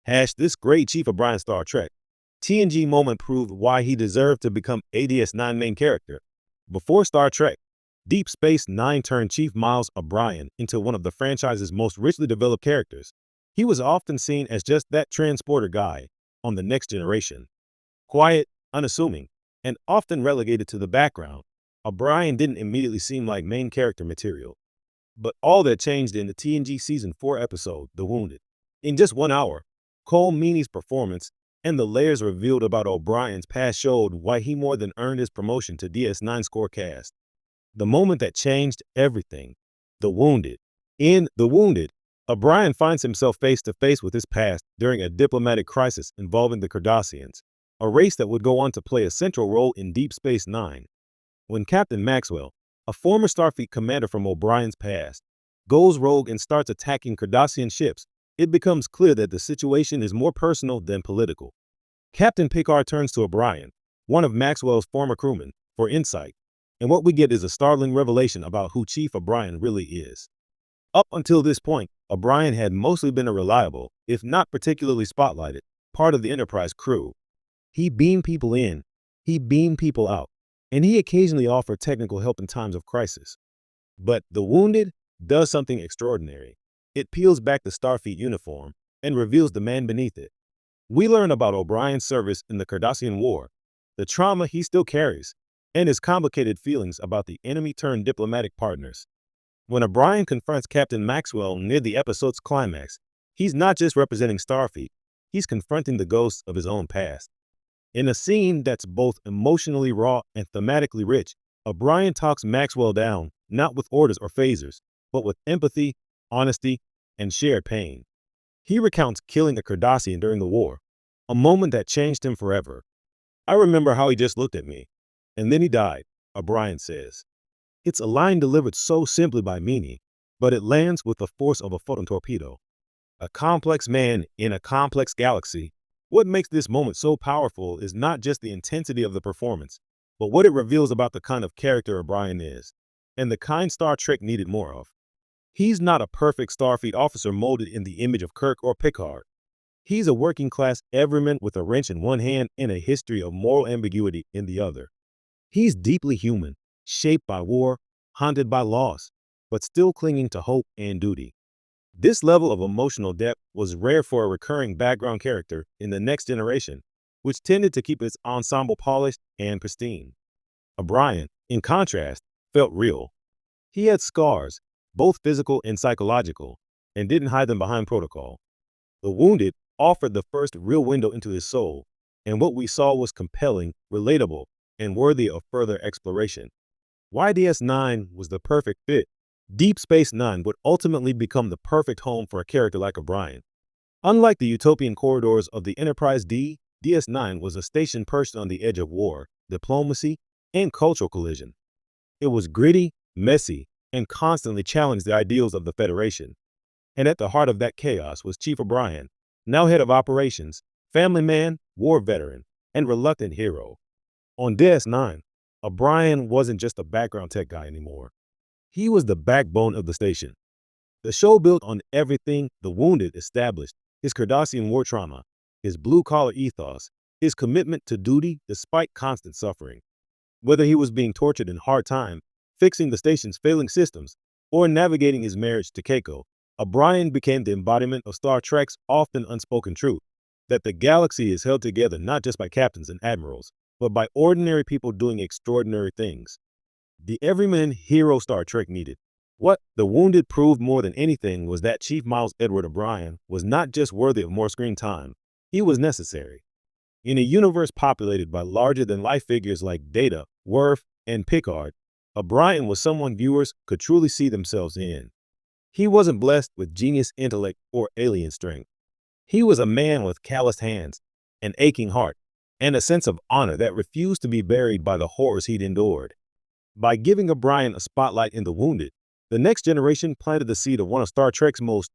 This great Chief OBrien Star Trek TNG moment proved why he deserved to become a DS9 main character. Before Star Trek, Deep Space Nine turned Chief Miles O'Brien into one of the franchise's most richly developed characters. He was often seen as just that transporter guy on the Next Generation. Quiet, unassuming, and often relegated to the background, O'Brien didn't immediately seem like main character material. But all that changed in the TNG Season 4 episode, The Wounded. In just 1 hour, Cole Meany's performance and the layers revealed about O'Brien's past showed why he more than earned his promotion to DS9 scorecast. The moment that changed everything. The Wounded. In The Wounded, O'Brien finds himself face to face with his past during a diplomatic crisis involving the Cardassians, a race that would go on to play a central role in Deep Space Nine. When Captain Maxwell, a former Starfleet commander from O'Brien's past, goes rogue and starts attacking Cardassian ships, it becomes clear that the situation is more personal than political. Captain Picard turns to O'Brien, one of Maxwell's former crewmen, for insight, and what we get is a startling revelation about who Chief OBrien really is. Up until this point, O'Brien had mostly been a reliable, if not particularly spotlighted, part of the Enterprise crew. He beamed people in, he beamed people out, and he occasionally offered technical help in times of crisis. But The Wounded does something extraordinary. It peels back the Starfleet uniform and reveals the man beneath it. We learn about O'Brien's service in the Cardassian War, the trauma he still carries, and his complicated feelings about the enemy-turned-diplomatic partners. When O'Brien confronts Captain Maxwell near the episode's climax, he's not just representing Starfleet, he's confronting the ghosts of his own past. In a scene that's both emotionally raw and thematically rich, O'Brien talks Maxwell down, not with orders or phasers, but with empathy, honesty, and shared pain. He recounts killing a Cardassian during the war, a moment that changed him forever. I remember how he just looked at me, and then he died, O'Brien says. It's a line delivered so simply by Meany, but it lands with the force of a photon torpedo. A complex man in a complex galaxy. What makes this moment so powerful is not just the intensity of the performance, but what it reveals about the kind of character O'Brien is, and the kind Star Trek needed more of. He's not a perfect Starfleet officer molded in the image of Kirk or Picard. He's a working-class everyman with a wrench in one hand and a history of moral ambiguity in the other. He's deeply human, shaped by war, haunted by loss, but still clinging to hope and duty. This level of emotional depth was rare for a recurring background character in The Next Generation, which tended to keep its ensemble polished and pristine. O'Brien, in contrast, felt real. He had scars, both physical and psychological, and didn't hide them behind protocol. The Wounded offered the first real window into his soul, and what we saw was compelling, relatable, and worthy of further exploration. Why DS9 was the perfect fit. Deep Space Nine would ultimately become the perfect home for a character like O'Brien. Unlike the utopian corridors of the Enterprise D, DS9 was a station perched on the edge of war, diplomacy, and cultural collision. It was gritty, messy, and constantly challenged the ideals of the Federation. And at the heart of that chaos was Chief OBrien, now head of operations, family man, war veteran, and reluctant hero. On DS9, O'Brien wasn't just a background tech guy anymore. He was the backbone of the station. The show built on everything The Wounded established: his Cardassian war trauma, his blue-collar ethos, his commitment to duty despite constant suffering. Whether he was being tortured in hard time, fixing the station's failing systems, or navigating his marriage to Keiko, O'Brien became the embodiment of Star Trek's often unspoken truth, that the galaxy is held together not just by captains and admirals, but by ordinary people doing extraordinary things. The everyman hero Star Trek needed. What The Wounded proved more than anything was that Chief Miles Edward O'Brien was not just worthy of more screen time, he was necessary. In a universe populated by larger-than-life figures like Data, Worf, and Picard, O'Brien was someone viewers could truly see themselves in. He wasn't blessed with genius intellect or alien strength. He was a man with calloused hands, an aching heart, and a sense of honor that refused to be buried by the horrors he'd endured. By giving O'Brien a spotlight in The Wounded, The Next Generation planted the seed of one of Star Trek's most